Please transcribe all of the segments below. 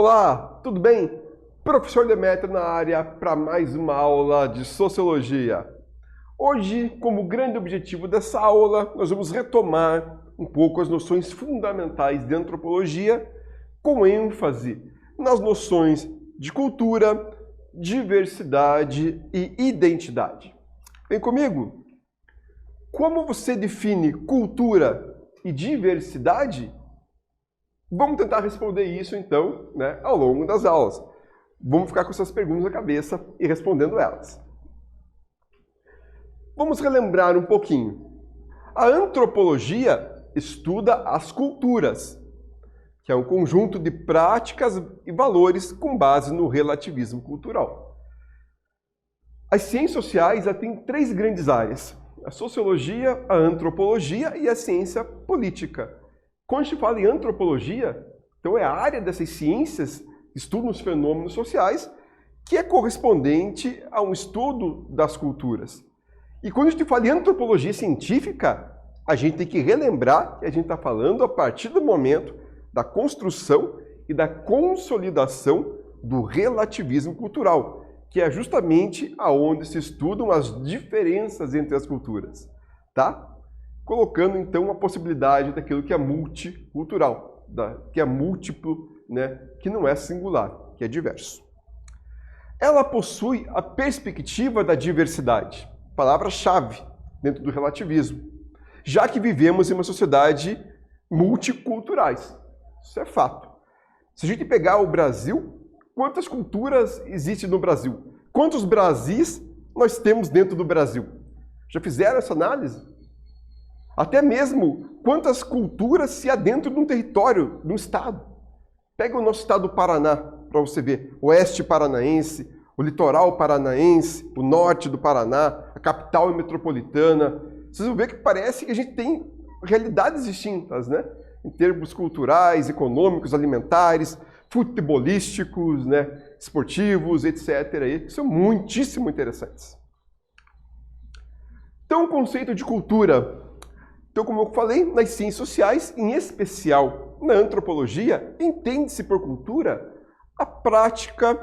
Olá, tudo bem? Professor Demetrio na área para mais uma aula de Sociologia. Hoje, como grande objetivo dessa aula, nós vamos retomar um pouco as noções fundamentais de Antropologia, com ênfase nas noções de cultura, diversidade e identidade. Vem comigo? Como você define cultura e diversidade? Vamos tentar responder isso, então, ao longo das aulas. Vamos ficar com essas perguntas na cabeça e respondendo elas. Vamos relembrar um pouquinho. A antropologia estuda as culturas, que é um conjunto de práticas e valores com base no relativismo cultural. As ciências sociais têm três grandes áreas: a sociologia, a antropologia e a ciência política. Quando a gente fala em antropologia, então é a área dessas ciências que estudam os fenômenos sociais, que é correspondente a um estudo das culturas. E quando a gente fala em antropologia científica, a gente tem que relembrar que a gente está falando a partir do momento da construção e da consolidação do relativismo cultural, que é justamente aonde se estudam as diferenças entre as culturas, tá? Colocando, então, a possibilidade daquilo que é multicultural, que é múltiplo, que não é singular, que é diverso. Ela possui a perspectiva da diversidade, palavra-chave dentro do relativismo, já que vivemos em uma sociedade multiculturais. Isso é fato. Se a gente pegar o Brasil, quantas culturas existem no Brasil? Quantos Brasis nós temos dentro do Brasil? Já fizeram essa análise? Até mesmo quantas culturas se há dentro de um território, de um estado. Pega o nosso estado do Paraná, para você ver. O oeste paranaense, o litoral paranaense, o norte do Paraná, a capital metropolitana. Vocês vão ver que parece que a gente tem realidades distintas, em termos culturais, econômicos, alimentares, futebolísticos, esportivos, etc. Que são muitíssimo interessantes. Então, o conceito de cultura. Então, como eu falei, nas ciências sociais, em especial na antropologia, entende-se por cultura a prática,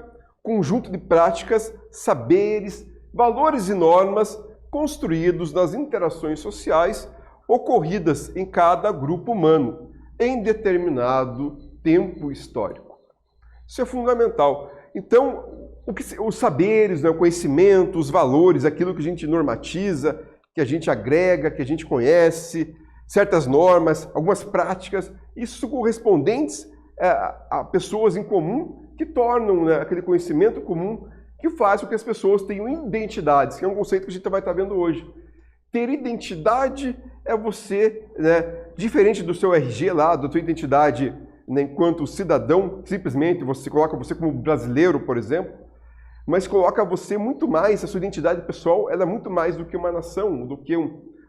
conjunto de práticas, saberes, valores e normas construídos nas interações sociais ocorridas em cada grupo humano, em determinado tempo histórico. Isso é fundamental. Então, os saberes, o conhecimento, os valores, aquilo que a gente normatiza, que a gente agrega, que a gente conhece, certas normas, algumas práticas, isso correspondentes a pessoas em comum que tornam aquele conhecimento comum que faz com que as pessoas tenham identidades, que é um conceito que a gente vai estar vendo hoje. Ter identidade é você, diferente do seu RG lá, da sua identidade enquanto cidadão, simplesmente você coloca você como brasileiro, por exemplo, mas coloca você muito mais, a sua identidade pessoal, ela é muito mais do que uma nação, do que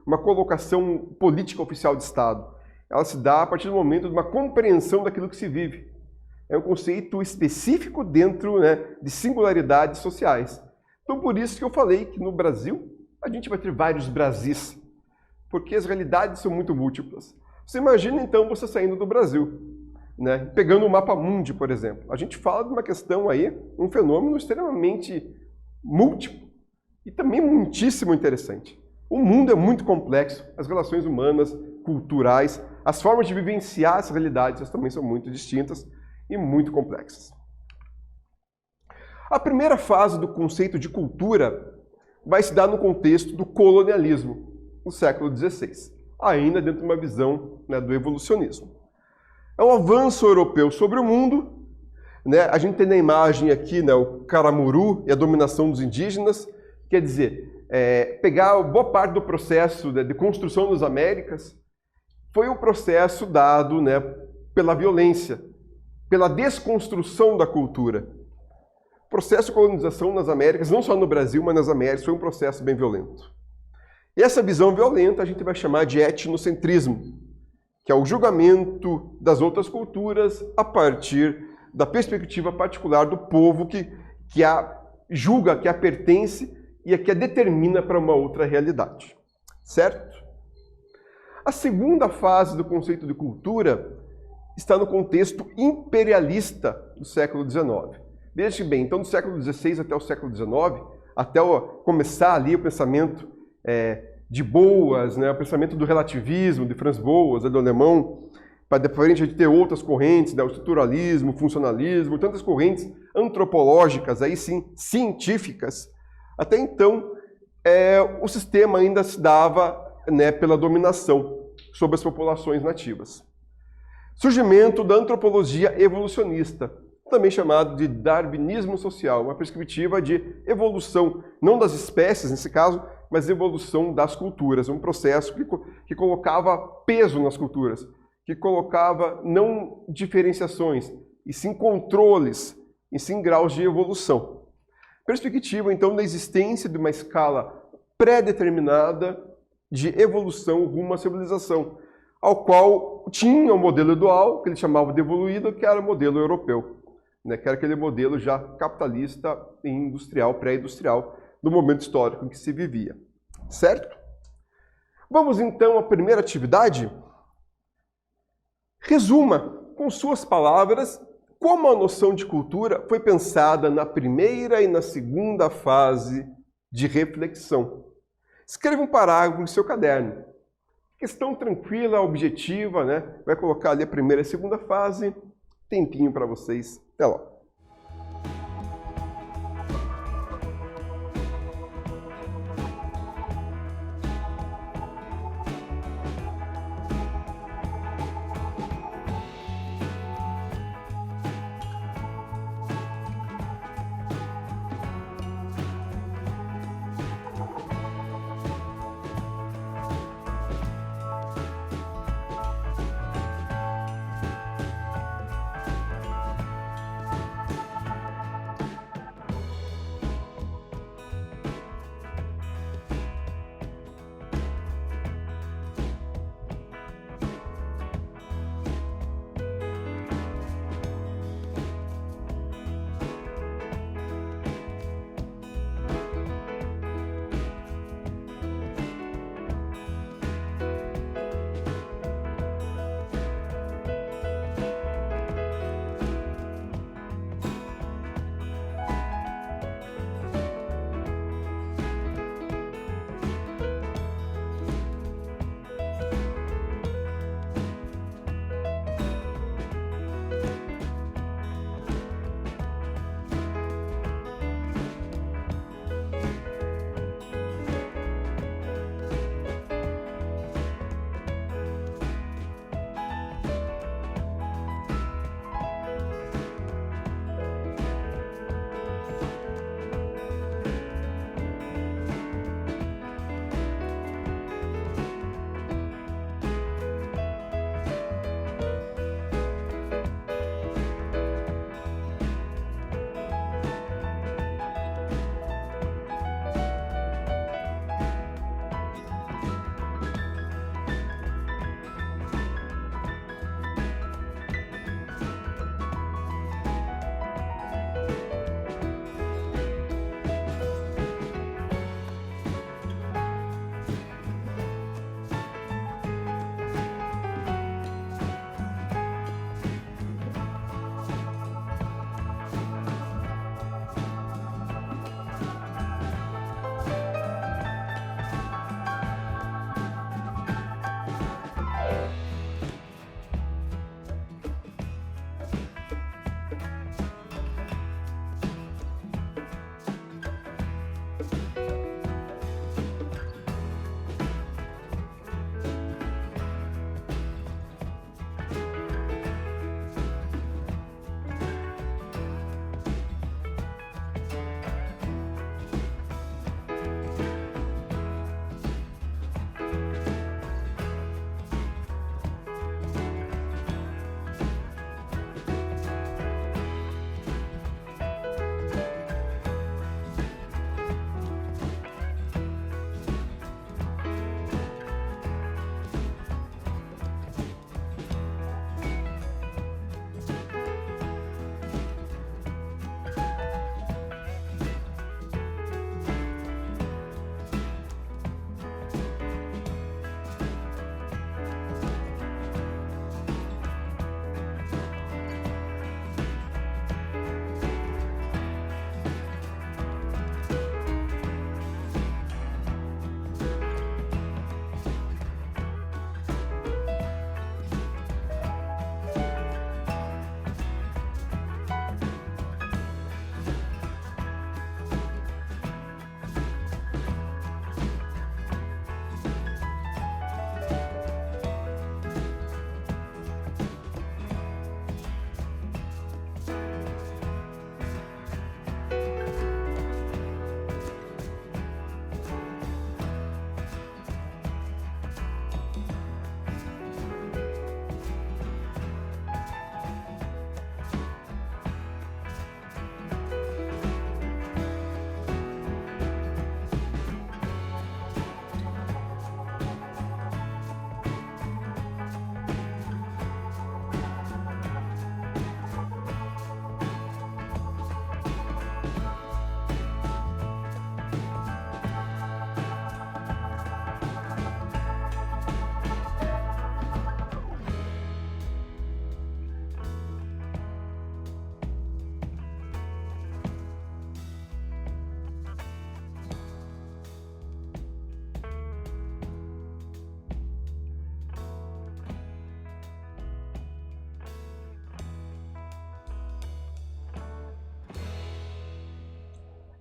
uma colocação política oficial de Estado. Ela se dá a partir do momento de uma compreensão daquilo que se vive. É um conceito específico dentro de singularidades sociais. Então, por isso que eu falei que no Brasil, a gente vai ter vários Brasis, porque as realidades são muito múltiplas. Você imagina, então, você saindo do Brasil, pegando o mapa mundi, por exemplo. A gente fala de uma questão aí, um fenômeno extremamente múltiplo e também muitíssimo interessante. O mundo é muito complexo, as relações humanas, culturais, as formas de vivenciar as realidades elas também são muito distintas e muito complexas. A primeira fase do conceito de cultura vai se dar no contexto do colonialismo, no século XVI, ainda dentro de uma visão do evolucionismo. É um avanço europeu sobre o mundo. A gente tem na imagem aqui o Caramuru e a dominação dos indígenas. Quer dizer, pegar boa parte do processo de construção das Américas foi um processo dado pela violência, pela desconstrução da cultura. O processo de colonização nas Américas, não só no Brasil, mas nas Américas, foi um processo bem violento. E essa visão violenta a gente vai chamar de etnocentrismo, que é o julgamento das outras culturas a partir da perspectiva particular do povo que a julga, que a pertence e a que a determina para uma outra realidade. Certo? A segunda fase do conceito de cultura está no contexto imperialista do século XIX. Veja bem, então do século XVI até o século XIX, até começar ali o pensamento de Boas, né, o pensamento do relativismo, de Franz Boas, do alemão, para depois a gente ter outras correntes, né, o estruturalismo, o funcionalismo, tantas correntes antropológicas, aí sim, científicas. Até então, o sistema ainda se dava, né, pela dominação sobre as populações nativas. Surgimento da antropologia evolucionista, também chamado de darwinismo social, uma perspectiva de evolução, não das espécies nesse caso, mas evolução das culturas, um processo que colocava peso nas culturas, que colocava não diferenciações, e sim controles, e sim graus de evolução. Perspectiva, então, da existência de uma escala pré-determinada de evolução rumo à civilização, ao qual tinha um modelo dual, que ele chamava de evoluído, que era o modelo europeu, né, que era aquele modelo já capitalista e industrial, pré-industrial, do momento histórico em que se vivia. Certo? Vamos então à primeira atividade? Resuma, com suas palavras, como a noção de cultura foi pensada na primeira e na segunda fase de reflexão. Escreva um parágrafo no seu caderno. Questão tranquila, objetiva, né? Vai colocar ali a primeira e a segunda fase. Tempinho para vocês. Até lá.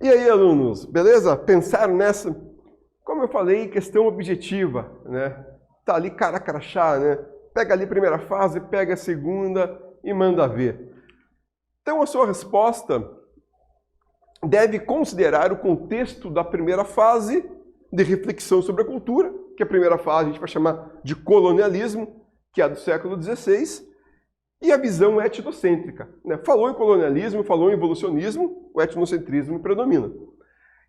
E aí, alunos, beleza? Pensaram nessa? Como eu falei, questão objetiva, né? Tá ali cara crachá, né? Pega ali a primeira fase, pega a segunda e manda ver. Então, a sua resposta deve considerar o contexto da primeira fase de reflexão sobre a cultura, que a primeira fase a gente vai chamar de colonialismo, que é do século XVI, e a visão etnocêntrica, né? Falou em colonialismo, falou em evolucionismo, o etnocentrismo predomina.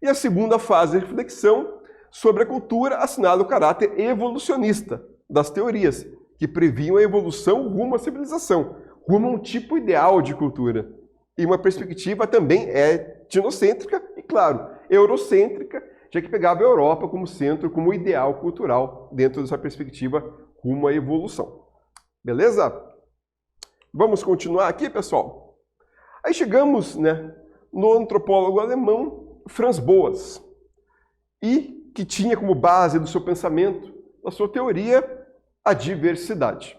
E a segunda fase de reflexão sobre a cultura assinala o caráter evolucionista das teorias, que previam a evolução rumo à civilização, rumo a um tipo ideal de cultura. E uma perspectiva também etnocêntrica e, claro, eurocêntrica, já que pegava a Europa como centro, como ideal cultural dentro dessa perspectiva rumo à evolução. Beleza? Vamos continuar aqui, pessoal? Aí chegamos, né, no antropólogo alemão Franz Boas, e que tinha como base do seu pensamento, da sua teoria, a diversidade.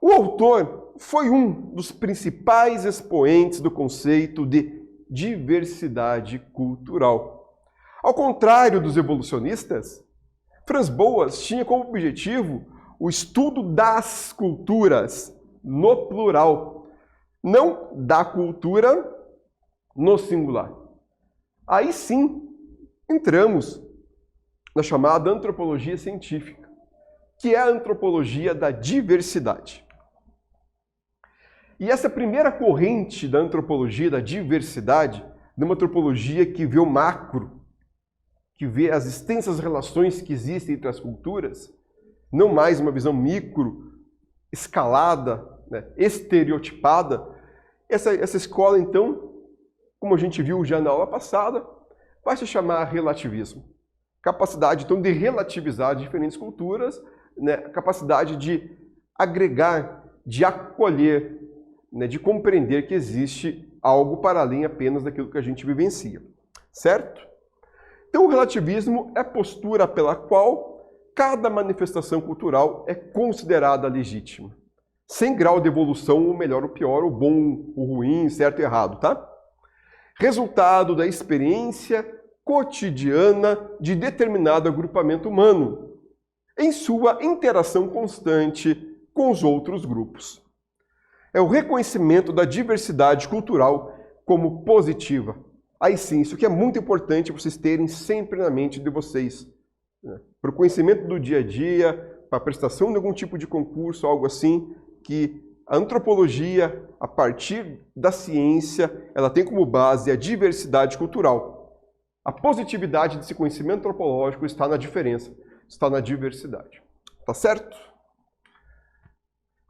O autor foi um dos principais expoentes do conceito de diversidade cultural. Ao contrário dos evolucionistas, Franz Boas tinha como objetivo o estudo das culturas no plural, não da cultura no singular. Aí sim, entramos na chamada antropologia científica, que é a antropologia da diversidade. E essa primeira corrente da antropologia da diversidade, de uma antropologia que vê o macro, que vê as extensas relações que existem entre as culturas, não mais uma visão micro, escalada, né, estereotipada. Essa escola, então, como a gente viu já na aula passada, vai se chamar relativismo. Capacidade, então, de relativizar diferentes culturas, né, capacidade de agregar, de acolher, né, de compreender que existe algo para além apenas daquilo que a gente vivencia. Certo? Então, o relativismo é a postura pela qual cada manifestação cultural é considerada legítima, sem grau de evolução, o melhor ou pior, o bom, o ruim, certo e errado, tá? Resultado da experiência cotidiana de determinado agrupamento humano, em sua interação constante com os outros grupos. É o reconhecimento da diversidade cultural como positiva. Aí sim, isso que é muito importante vocês terem sempre na mente de vocês, né? Para o conhecimento do dia a dia, para a prestação de algum tipo de concurso, algo assim, que a antropologia, a partir da ciência, ela tem como base a diversidade cultural. A positividade desse conhecimento antropológico está na diferença, está na diversidade. Tá certo?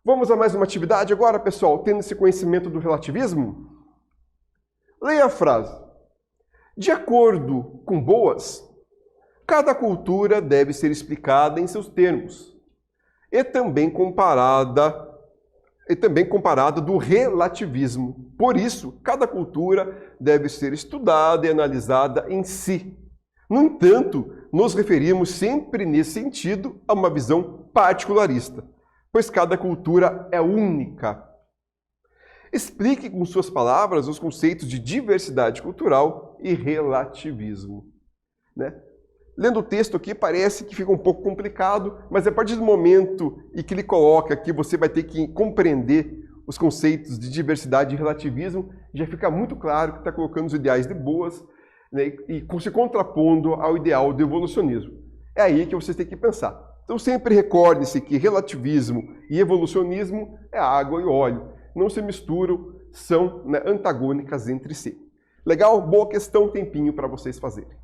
Vamos a mais uma atividade agora, pessoal, tendo esse conhecimento do relativismo? Leia a frase. De acordo com Boas, cada cultura deve ser explicada em seus termos e também comparada do relativismo. Por isso, cada cultura deve ser estudada e analisada em si. No entanto, nos referimos sempre nesse sentido a uma visão particularista, pois cada cultura é única. Explique com suas palavras os conceitos de diversidade cultural e relativismo. Né? Lendo o texto aqui parece que fica um pouco complicado, mas a partir do momento em que ele coloca que você vai ter que compreender os conceitos de diversidade e relativismo, já fica muito claro que está colocando os ideais de Boas, né, e se contrapondo ao ideal do evolucionismo. É aí que vocês têm que pensar. Então sempre recordem-se que relativismo e evolucionismo é água e óleo. Não se misturam, são, né, antagônicas entre si. Legal? Boa questão, tempinho para vocês fazerem.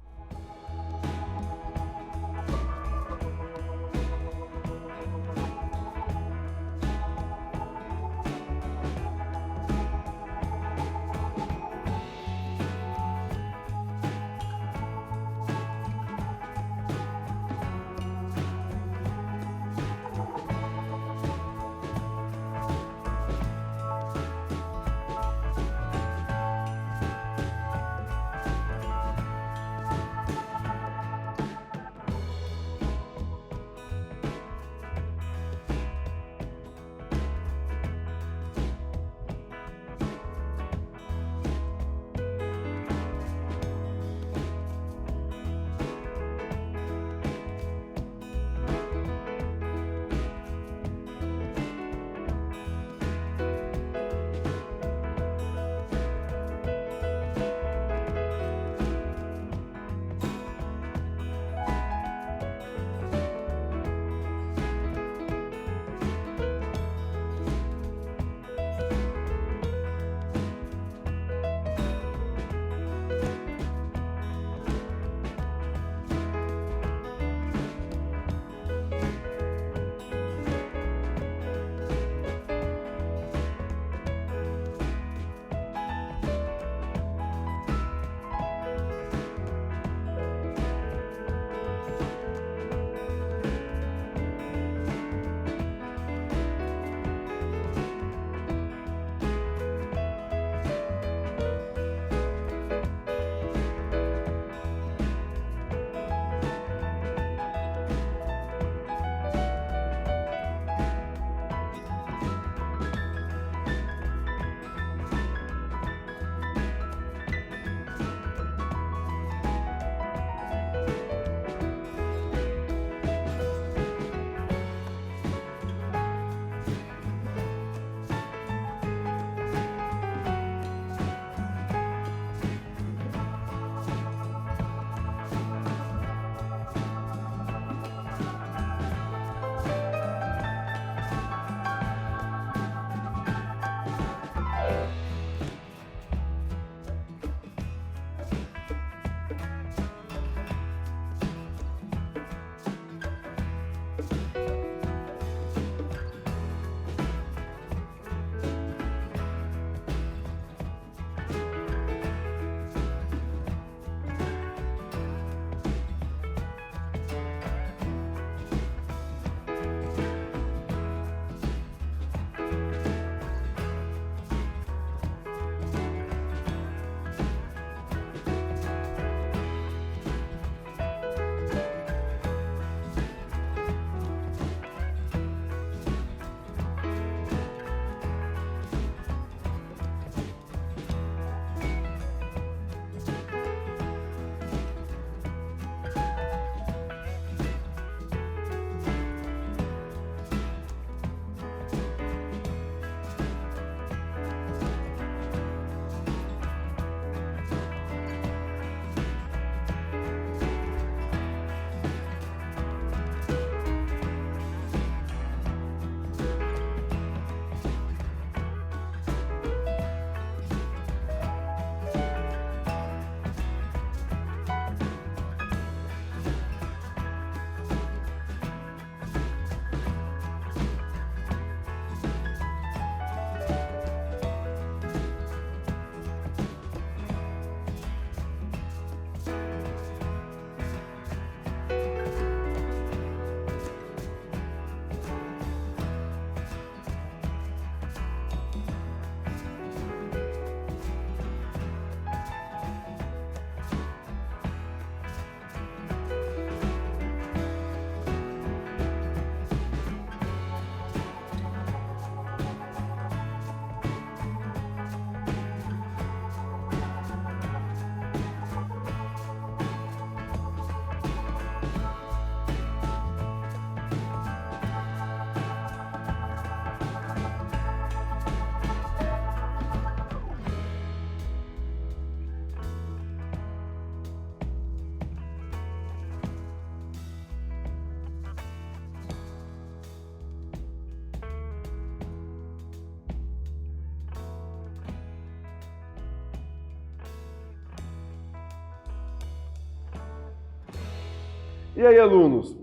E aí, alunos,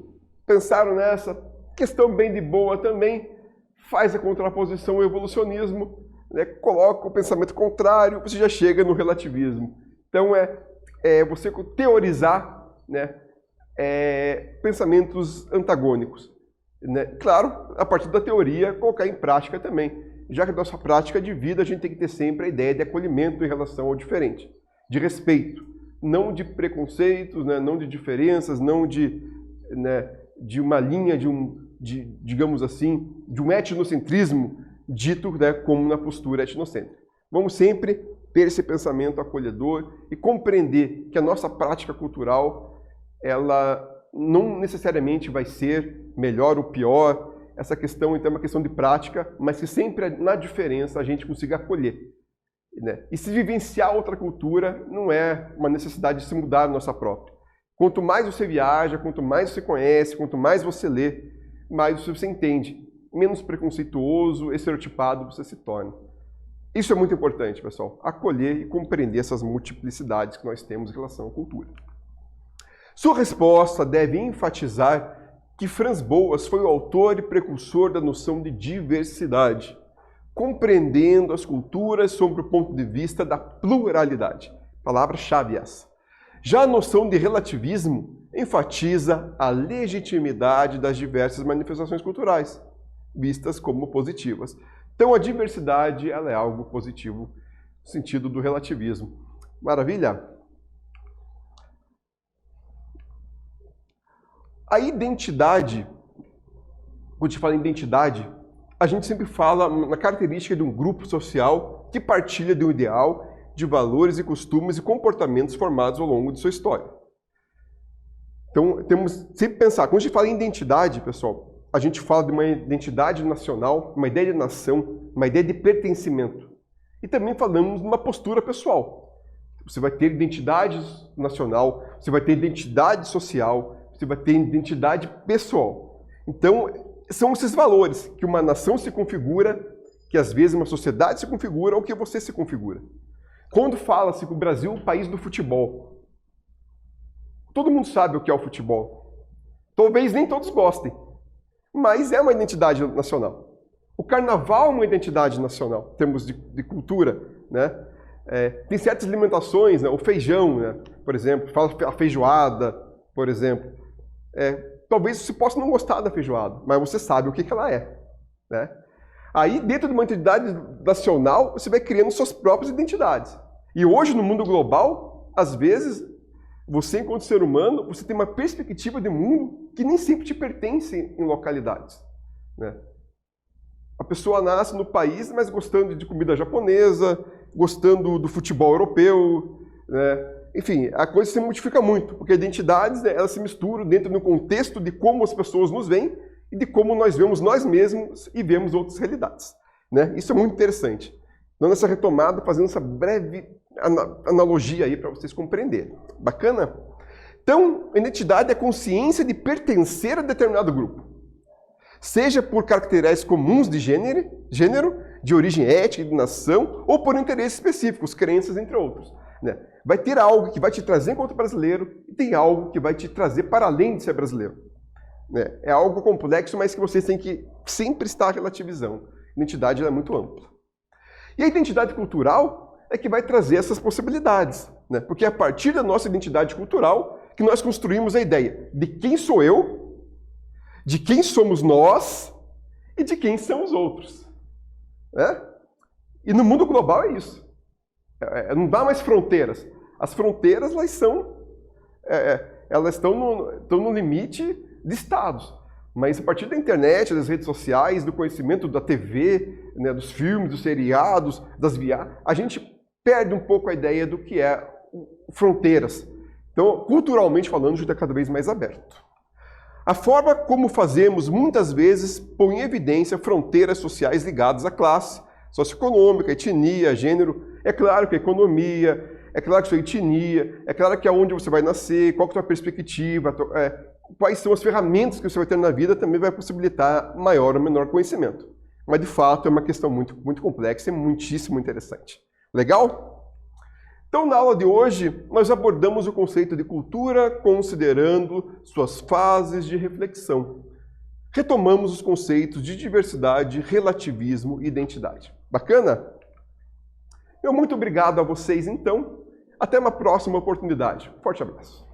pensaram nessa? Questão bem de boa também, faz a contraposição ao evolucionismo, né? Coloca o pensamento contrário, você já chega no relativismo. Então, você teorizar, né, pensamentos antagônicos. Né? Claro, a partir da teoria, colocar em prática também. Já que a nossa prática de vida, a gente tem que ter sempre a ideia de acolhimento em relação ao diferente, de respeito, não de preconceitos, né? Não de diferenças, não de, né, de uma linha, digamos assim, de um etnocentrismo dito, né, como na postura etnocêntrica. Vamos sempre ter esse pensamento acolhedor e compreender que a nossa prática cultural, ela não necessariamente vai ser melhor ou pior. Essa questão, então, é uma questão de prática, mas que sempre na diferença a gente consiga acolher. Né? E se vivenciar outra cultura não é uma necessidade de se mudar a nossa própria. Quanto mais você viaja, quanto mais você conhece, quanto mais você lê, mais você entende. Menos preconceituoso, estereotipado você se torna. Isso é muito importante, pessoal. Acolher e compreender essas multiplicidades que nós temos em relação à cultura. Sua resposta deve enfatizar que Franz Boas foi o autor e precursor da noção de diversidade, compreendendo as culturas sob o ponto de vista da pluralidade. Palavra-chave essa. Já a noção de relativismo enfatiza a legitimidade das diversas manifestações culturais, vistas como positivas. Então a diversidade ela é algo positivo no sentido do relativismo. Maravilha? A identidade, quando a gente fala em identidade, a gente sempre fala na característica de um grupo social que partilha de um ideal, de valores e costumes e comportamentos formados ao longo de sua história. Então, temos sempre que pensar, quando a gente fala em identidade, pessoal, a gente fala de uma identidade nacional, uma ideia de nação, uma ideia de pertencimento. E também falamos de uma postura pessoal. Você vai ter identidade nacional, você vai ter identidade social, você vai ter identidade pessoal. Então, são esses valores que uma nação se configura, que às vezes uma sociedade se configura, ou que você se configura. Quando fala-se que o Brasil é o país do futebol, todo mundo sabe o que é o futebol. Talvez nem todos gostem, mas é uma identidade nacional. O carnaval é uma identidade nacional, em termos de cultura, né? Tem certas alimentações, né? O feijão, né? Por exemplo, fala a feijoada, por exemplo. Talvez você possa não gostar da feijoada, mas você sabe o que ela é. Né? Aí, dentro de uma identidade nacional, você vai criando suas próprias identidades. E hoje, no mundo global, às vezes, você, enquanto ser humano, você tem uma perspectiva de mundo que nem sempre te pertence em localidades. Né? A pessoa nasce no país, mas gostando de comida japonesa, gostando do futebol europeu, né? Enfim, a coisa se modifica muito, porque identidades, né, elas se misturam dentro do contexto de como as pessoas nos veem e de como nós vemos nós mesmos e vemos outras realidades. Né? Isso é muito interessante. Então, nessa retomada, fazendo essa breve analogia aí para vocês compreenderem. Bacana? Então, a identidade é a consciência de pertencer a determinado grupo. Seja por caracteres comuns de gênero, de origem étnica, de nação, ou por interesses específicos, crenças, entre outros. Né? Vai ter algo que vai te trazer enquanto brasileiro e tem algo que vai te trazer para além de ser brasileiro. Né? É algo complexo, mas que vocês têm que sempre estar relativizando. A identidade é muito ampla. E a identidade cultural é que vai trazer essas possibilidades. Né? Porque é a partir da nossa identidade cultural que nós construímos a ideia de quem sou eu, de quem somos nós e de quem são os outros. Né? E no mundo global é isso. Não dá mais fronteiras. As fronteiras elas estão no limite de estados. Mas a partir da internet, das redes sociais, do conhecimento da TV, né, dos filmes, dos seriados, das viagens, a gente perde um pouco a ideia do que é fronteiras. Então, culturalmente falando, a gente é cada vez mais aberto. A forma como fazemos, muitas vezes, põe em evidência fronteiras sociais ligadas à classe, socioeconômica, etnia, gênero. É claro que a economia, é claro que a sua etnia, é claro que aonde você vai nascer, qual que é a sua perspectiva, quais são as ferramentas que você vai ter na vida também vai possibilitar maior ou menor conhecimento. Mas, de fato, é uma questão muito, muito complexa e muitíssimo interessante. Legal? Então, na aula de hoje, nós abordamos o conceito de cultura considerando suas fases de reflexão. Retomamos os conceitos de diversidade, relativismo e identidade. Bacana? Muito obrigado a vocês, então. Até uma próxima oportunidade. Forte abraço.